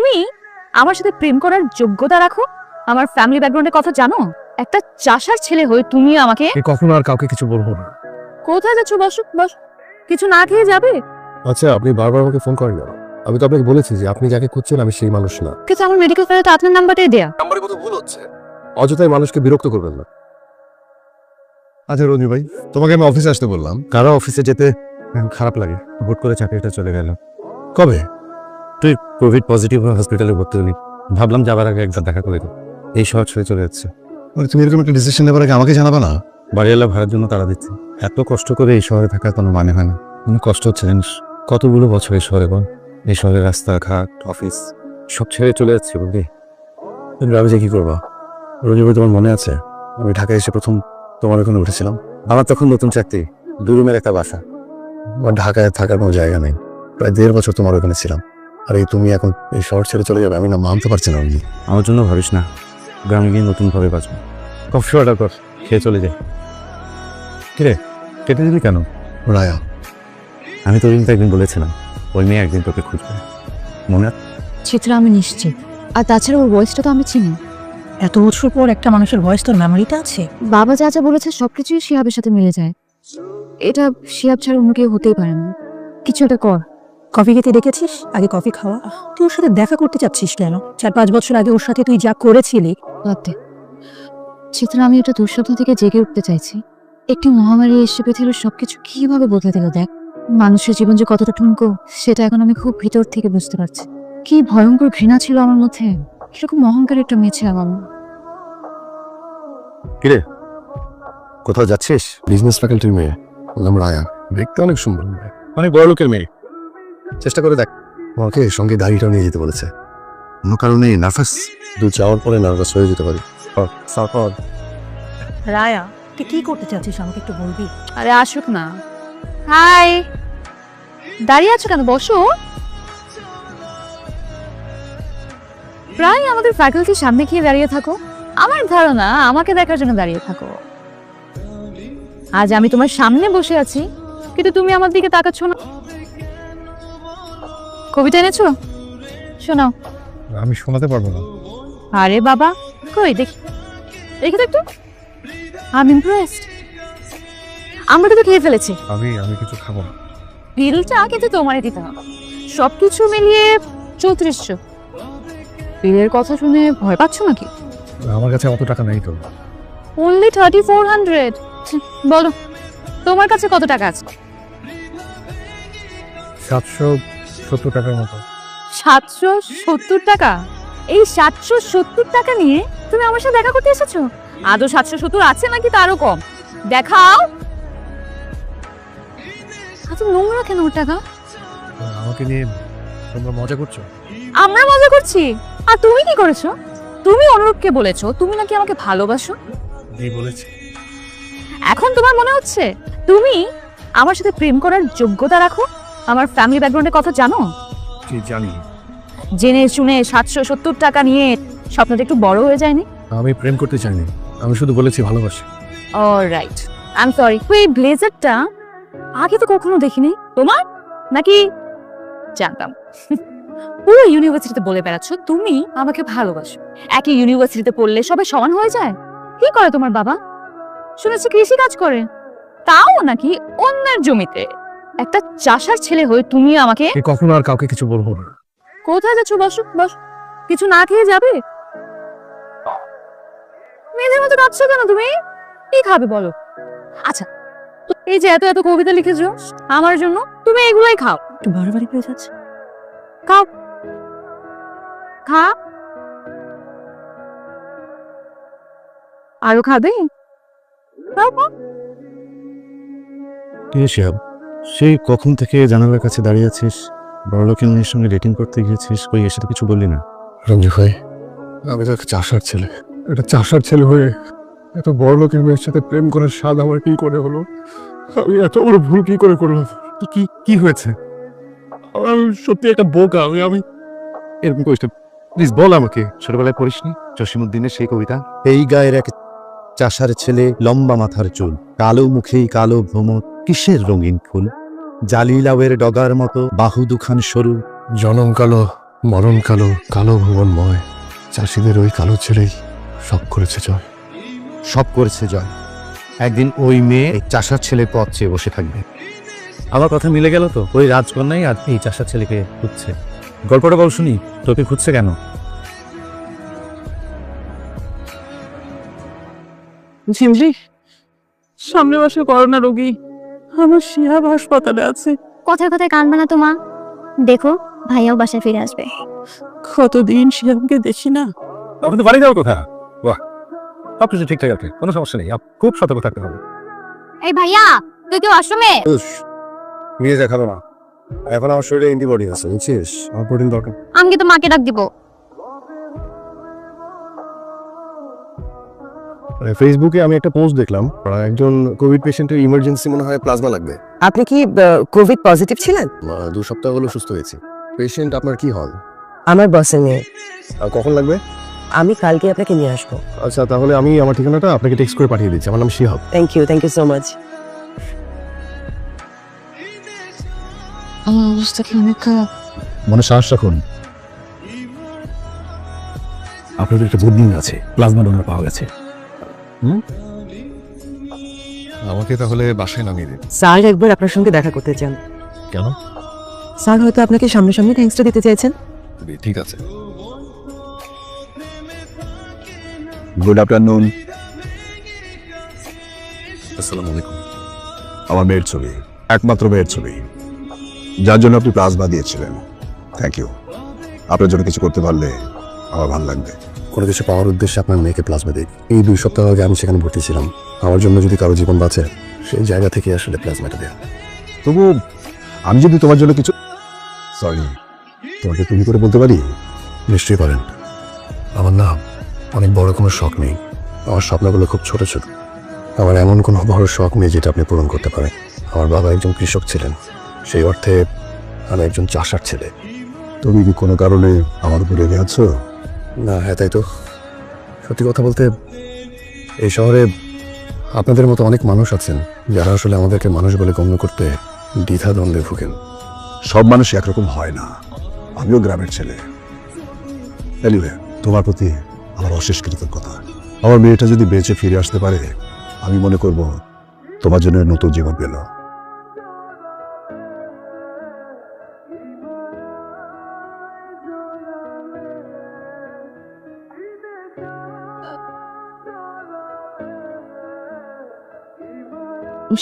তুমি আমার সাথে প্রেম করার যোগ্যতা রাখো? আমার ফ্যামিলি ব্যাকগ্রাউন্ডের কথা জানো? একটা চাষার ছেলে হয়ে তুমি আমাকে কখনো আর কাউকে কিছু বলবো না। কোথায় যাচ্ছ? বসো বস। কিছু না খেয়ে যাবে? আচ্ছা, আপনি বারবার আমাকে ফোন করেন না। আমি তো আপনাকে বলেছি যে আপনি যাকে খুঁজছেন আমি সেই মানুষ না। কিন্তু আমার মেডিকেল ফাইলে তো আপনার নাম্বারটাই দেয়া। নাম্বারে কত ভুল হচ্ছে। অযথাই মানুষকে বিরক্ত করবেন না। আচ্ছা রঞ্জু ভাই, তোমাকে আমি অফিসে আসতে বললাম। কারো অফিসে যেতে খারাপ লাগে, হুট করে চাকরিটা চলে গেল। কবে? তুই কোভিড পজিটিভ হসপিটালে ভর্তি হলি, ভাবলাম যাবার আগে একবার দেখা করে দিই। এই শহর ছেড়ে চলে যাচ্ছে। তুমি এরকম একটা ডিসিশন নেবার আগে আমাকে জানাবে না? বাড়িওয়ালা ভাড়ার জন্য তারা দিচ্ছে। এত কষ্ট করে এই শহরে থাকার কোনো মানে হয় না। অনেক কষ্ট হচ্ছে জানিস, কতগুলো বছর এই শহরে বল। এই শহরের রাস্তাঘাট, অফিস সব ছেড়ে চলে যাচ্ছে বুঝলি। তুমি ভাবে যে কি করবো। রঞ্জু ভাই, তোমার মনে আছে আমি ঢাকায় এসে প্রথম তোমার ওখানে উঠেছিলাম? আমার তখন নতুন চাকরি, 2 রুমের একটা বাসা। আমার ঢাকায় থাকার কোনো জায়গা নেই। প্রায় 1.5 বছর তোমার ওখানে ছিলাম। আর এই তুমি এখন এই শহর ছেড়ে চলে যাবে, আমি না মানতে পারছি না। রঞ্জু, আমার জন্য ভাবিস না, গ্রামে গিয়ে নতুনভাবে বাঁচবো। কফি অর্ডার কর, খেয়ে চলে যাই। কিরে, কেটে দিলি কেন? রায়া, আমি তো কিন্তু একদিন বলেছিলাম ওই মেয়ে একদিন তোকে খুঁজবে, মনে আছে? চিত্রা আমি নিশ্চিত। আর তাছাড়া ওর ভয়েসটা তো আমি চিনি। এত বছর পর একটা মানুষের ভয়েস তোর মেমোরিতে আছে? বাবা যা যা বলেছে সবকিছুই শিহাবের সাথে মিলে যায়। এটা শিহাব ছাড়া অন্য কেউ হতেই পারে না। কিছু একটা কর। কফি খেতে ডেকেছিস, আগে কফি খাওয়া। তুই ওর সাথে দেখা করতে চাচ্ছিস কেন? 4-5 বছর আগে ওর সাথে তুই যা করেছিলি। বাদ দে। চিত্রা, আমি এটা দুঃস্বপ্ন থেকে জেগে উঠতে চাইছি। একটি মহামারী এসে পৃথিবীর সবকিছু কিভাবে বদলে দিল দেখ। মানুষের জীবন যে কতটা ঠুনকো সেটা এখন আমি খুব ভিতর থেকে বুঝতে পারছি। কি ভয়ঙ্কর ঘৃণা ছিল আমার মধ্যে, কিরকম অহংকার একটা মেয়ে ছিলাম আমি। কিরে, কোথাও যাচ্ছিস? বিজনেস ফ্যাকাল্টির মেয়ে, ওর নাম রায়া। দেখতে অনেক সুন্দর মেয়ে, অনেক বড় লোকের মেয়ে। চেষ্টা করে দেখ। আমাকে সঙ্গে গাড়িটাও নিয়ে যেতে বলেছে। কোনো কারণে নার্ভাস? দূর যাওয়ার পরে নার্ভাস হয়ে যেতে পারি। তারপর রায়া, তুই কি করতে চাচ্ছিস আমাকে একটু বলবি? আরে আসুক না। হাই, দাঁড়িয়ে আছো কেন? বসো। প্রায় আমাদের ফ্যাকাল্টির সামনে গিয়ে দাঁড়িয়ে থাকো। আমার ধারণা আমাকে দেখার জন্য দাঁড়িয়ে থাকো। আজ আমি তোমার সামনে বসে আছি, কিন্তু তুমি আমার দিকে তাকাচ্ছ না। কবিতা এনেছো? শোনাও। আমি শোনাতে পারবো না। আরে বাবা, কই দেখি, দেখি তো একটু। I am impressed. আমরা কিন্তু খেয়ে ফেলেছি আমি কিছু খাবো না। বিলটা কিন্তু তোমারই দিতে হবে। সবকিছু মিলিয়ে 3400। বিলের কথা শুনে ভয় পাচ্ছ নাকি? আমার কাছে অত টাকা নেই তো। অনলি 3400। বলো, তোমার কাছে কত টাকা আছে? 770 টাকার মতো। 770 টাকা? এই 770 টাকা নিয়ে তুমি আমার সাথে দেখা করতে এসেছো? আদৌ 770 আছে নাকি তারও কম? দেখাও। এত নোংরা কেন ওর টাকা? আমাকে নিয়ে তোমরা মজা করছো? আমরা মজা করছি? আর তুমি কি করেছো? তুমি অনুরূপকে বলেছো তুমি নাকি আমাকে ভালোবাসো। এই বলেছি। এখন তোমার মনে হচ্ছে তুমি আমার সাথে প্রেম করার যোগ্যতা রাখো? আমার ফ্যামিলি ব্যাকগ্রাউন্ডের কথা জানো? কি জানি? জেনে শুনে 770 টাকা নিয়ে স্বপ্নটা একটু বড় হয়ে যায়নি? আমি প্রেম করতে চাইনি, আমি শুধু বলেছি ভালোবাসি। Alright, I am sorry. এই ব্লেজারটা আগে তো কখনো দেখিনি তোমার, নাকি জানতাম? পুরো ইউনিভার্সিটিতে বলে বেড়াচ্ছ তুমি আমাকে ভালোবাসো। একই ইউনিভার্সিটিতে পড়লে সবাই সমান হয়ে যায়? কি করে তোমার বাবা? শুনেছি কৃষি কাজ করে, তাও নাকি অন্যের জমিতে। একটা চাষার ছেলে হয়ে তুমি আমাকে কখনো আর কাউকে কিছু বলবো না। কোথায় যাচ্ছ? বসো বস। কিছু না খেয়ে যাবে? মেয়েদের মতো কাঁদছো কেন তুমি? কি খাবে বলো? আচ্ছা, এই যে এত এত কবিতা লিখেছো আমার জন্য, তুমি এগুলাই খাও। একটু বাড়াবাড়ি পেয়ে যাচ্ছে। খাও, খা। আরো খাবে? খাও, খাও। কি শিহাব, সেই কখন থেকে জানালার কাছে দাঁড়িয়ে আছিস? বড় লোকের মেয়ের সঙ্গে ডেটিং করতে গিয়েছিস, কই এসে তো কিছু বললি না? রঞ্জু ভাই, আমি তো একটা চাষার ছেলে। একটা চাষার ছেলে হয়ে এত বড় লোকের মেয়ের সাথে প্রেম করার স্বাদ আমার কি করে হলো? আমি এত বড় ভুল কি করে করলাম? কি কি হয়েছে? আমি সত্যি একটা বোকা। আমি এরকম করিস না, প্লিজ বল আমাকে। ছোটবেলায় পড়িসনি জসিমউদ্দিনের সেই কবিতা? এই গায়ের এক চাষার ছেলে, লম্বা মাথার চুল, কালো মুখেই কালো ভ্রমর, কিসের রঙিন ফুল, জালি লাউয়ের ডগার মতো বাহু দুখান সরু, জনম কালো মরণ কালো কালো ভুবনময়, চাষিদের ওই কালো ছেলেই সব করেছে জয়। সব করেছে জয়। একদিন ওই মেয়ে এই চাষার ছেলের পথ চেয়ে বসে থাকবে। আমার কথা মিলে গেল তো, ওই রাজকন্যাই আর এই চাষার ছেলেকে খুঁজছে। গল্পটা বল শুনি, তোকে খুঁজছে কেন? ঝিমঝি, সামনের মাসে করোনা রোগী আমার শিহাব হাসপাতালে আছে। কথায় কথায় কান বানা তো মা, দেখো ভাইয়াও বাসায় ফিরে আসবে। কতদিন শিহাবকে দেখি না। আপনাদের বাড়ি যাওয়ার কথা? বাহ, সব কিছু ঠিকঠাক আছে, কোনো সমস্যা নেই। খুব সতর্ক থাকতে হবে। এই ভাইয়া, তুই কেউ আশ্রমে? নিয়ে দেখাবো না, এখন আমার শরীরে অ্যান্টিবডি আছে, বুঝছিস? আমার প্রোটিন দরকার। আমি তো মাকে ডাক দিব। ফেসবুকে আমি একটা পোস্ট দেখলাম, একজন কোভিড পেশেন্টের ইমার্জেন্সি মনে হয় প্লাজমা লাগবে। আপনি কি কোভিড পজিটিভ ছিলেন? 2 সপ্তাহ হলো সুস্থ হয়েছি। পেশেন্ট আপনার কি হল? আমার বসের মেয়ে। কখন লাগবে? আমি কালকে আপনাকে নিয়ে আসবো। আচ্ছা, তাহলে আমি আমার ঠিকানাটা আপনাকে টেক্সট করে পাঠিয়ে দিচ্ছি। আমার নাম Shihab. Thank you so much. আমার অবস্থা কি অনেক খারাপ। মনে সাহস রাখুন, আপনাদের একটা গুড নিউজ আছে, প্লাজমা ডোনার পাওয়া গেছে। আমাকে তাহলে বাসায় নামিয়ে দিন। স্যার একবার আপনার সঙ্গে দেখা করতে চান। কেন? স্যার হয়তো আপনাকে সামনাসামনি থ্যাঙ্কসটা দিতে চাইছেন। ঠিক আছে। Good afternoon. আসসালামু আলাইকুম। আমার মেয়ের ছবি, একমাত্র মেয়ের ছবি, যার জন্য আপনি প্লাজমা দিয়েছিলেন। Thank you. আপনার জন্য কিছু করতে পারলে আমার ভালো লাগবে। কোনো কিছু পাওয়ার উদ্দেশ্যে আপনার মেয়েকে প্লাজমা দিই। এই 2 সপ্তাহ আগে আমি সেখানে ভর্তি ছিলাম। আমার জন্য যদি কারো জীবন বাঁচে, সেই জায়গা থেকে আসলে প্লাজমাটা দেয়া। তবু আমি যদি তোমার জন্য কিছু, সরি, তোমাকে তুমি করে বলতে পারি? নিশ্চয়ই পারেন। আমার না অনেক বড় কোনো শখ নেই। আমার স্বপ্নগুলো খুব ছোট ছোট। আমার এমন কোনো বড় শখ নেই যেটা আপনি পূরণ করতে পারেন। আমার বাবা একজন কৃষক ছিলেন, সেই অর্থে আমি একজন চাষার ছেলে। তুমি কি কোনো কারণে আমার উপরে রেগে আছো? না, হ্যাঁ তাই তো। সত্যি কথা বলতে, এই শহরে আপনাদের মতো অনেক মানুষ আছেন যারা আসলে আমাদেরকে মানুষ বলে গণ্য করতে দ্বিধাদ্বন্দ্বে ভুগেন। সব মানুষ একরকম হয় না। আমিও গ্রামের ছেলে। এনিওয়ে, তোমার প্রতি আমার অশেষ কৃতজ্ঞতা। আমার মেয়েটা যদি বেঁচে ফিরে আসতে পারে, আমি মনে করব তোমার জন্য নতুন জীবন পেল।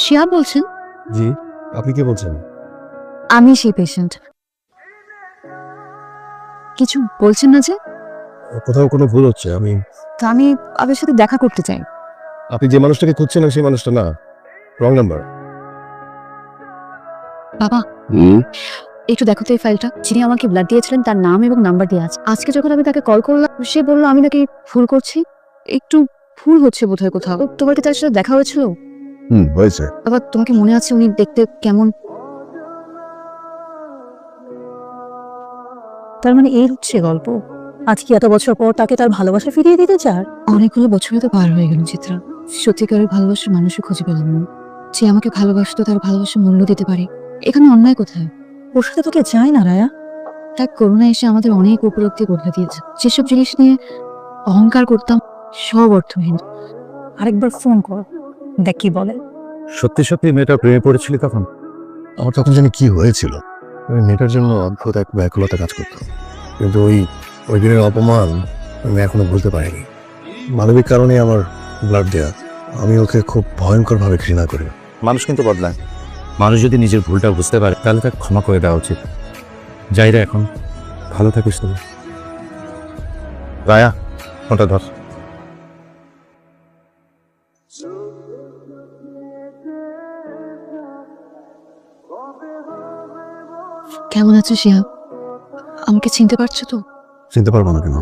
শিয়া বলছেন? জি, আপনি কি বলছেন? আমি সেই পেশেন্ট। কিছু বলছেন না যে? কোথাও কোনো ভুল হচ্ছে। আমি আপনার সাথে দেখা করতে চাই। আপনি যে মানুষটাকে খুঁজছেন সেই মানুষটা না, রং নাম্বার। বাবা, একটু দেখো তো এই ফাইলটা। যিনি আমাকে ব্লাড দিয়েছিলেন তার নাম এবং নাম্বার দেওয়া আছে। আজকে যখন আমি তাকে কল করলাম, সে বললো আমি নাকি ভুল করছি। একটু ভুল হচ্ছে বোধহয় কোথাও। তোমার কি তার সাথে দেখা হয়েছিল? হয়েছে। বাবা, তোমাকে মনে আছে উনি দেখতে কেমন? তার মানে এই হচ্ছে গল্প। আজকে এত বছর পর তাকে তার ভালোবাসা ফিরিয়ে দিতে চার? অনেকগুলো বছরই তো পার হয়ে গেল চিত্রা। সত্যিকারের ভালোবাসার মানুষও খুঁজে পেলাম না। যে আমাকে ভালোবাসতো তার ভালোবাসার মূল্য দিতে পারে। এখানে অন্যায় কোথায়? ওর সাথে তোকে চায় না রায়া। এক করোনা এসে আমাদের অনেক উপলব্ধি বদলে দিয়েছে। যেসব জিনিস নিয়ে অহংকার করতাম সব অর্থহীন। আরেকবার ফোন কর, দেখ কি বলে। সত্যি সত্যি মেয়েটা প্রেমে পড়েছিলি তখন? আমার তখন জানি কি হয়েছিল। ওই মেয়েটার জন্য অদ্ভুত এক ব্যাকুলতা কাজ করতো। কিন্তু ওই দিনের অপমান আমি এখনো ভুলতে পারিনি। মানবিক কারণে আমার ব্লাড দেয়া। আমি ওকে খুব ভয়ঙ্করভাবে ঘৃণা করি। মানুষ কিন্তু বদলায়। মানুষ যদি নিজের ভুলটা বুঝতে পারে তাহলে তাকে ক্ষমা করে দেওয়া উচিত। যাই রে, এখন ভালো থাকিস তুমি। রায়া, ফোনটা ধর। কেমন আছো শিয়া? আমাকে চিনতে পারছো তো? চিনতে পারবো না কেন?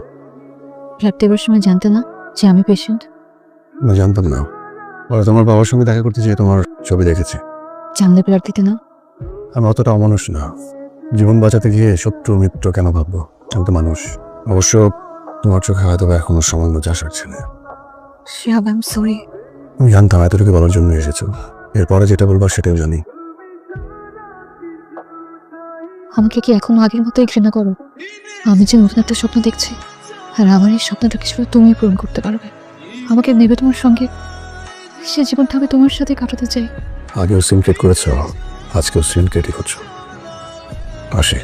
ব্লাড দেওয়ার সময় জানতে না যে আমি পেশেন্ট? না, জানতাম না। পরে তোমার বাবার সঙ্গে দেখা করতে যেয়ে তোমার ছবি দেখেছি। জানলে ব্লাড দিতে না? আমি অতটা অমানুষ না। জীবন বাঁচাতে গিয়ে শত্রু মিত্র কেন ভাববো? আমি তো মানুষ। অবশ্য তোমার চোখে হয়তো এখনো সামান্য চাষার ছেলে। Shihab, I am sorry. আমি জানতাম এতটুকু বলার জন্য এসেছো। এরপরে যেটা বলবার সেটাও জানি। আমাকে কি এখনো আগের মতোই ঘৃণা করো? আমি যে নতুন একটা স্বপ্ন দেখছি, আর আমার এই স্বপ্নটা কিছু তুমি পূরণ করতে পারবে। আমাকে নেবে তোমার সঙ্গে, সে জীবনটা আমি তোমার সাথে কাটাতে চাই। আগেও সিনক্রেট করেছ, আজকেও সিনক্রেটই করছো। আসে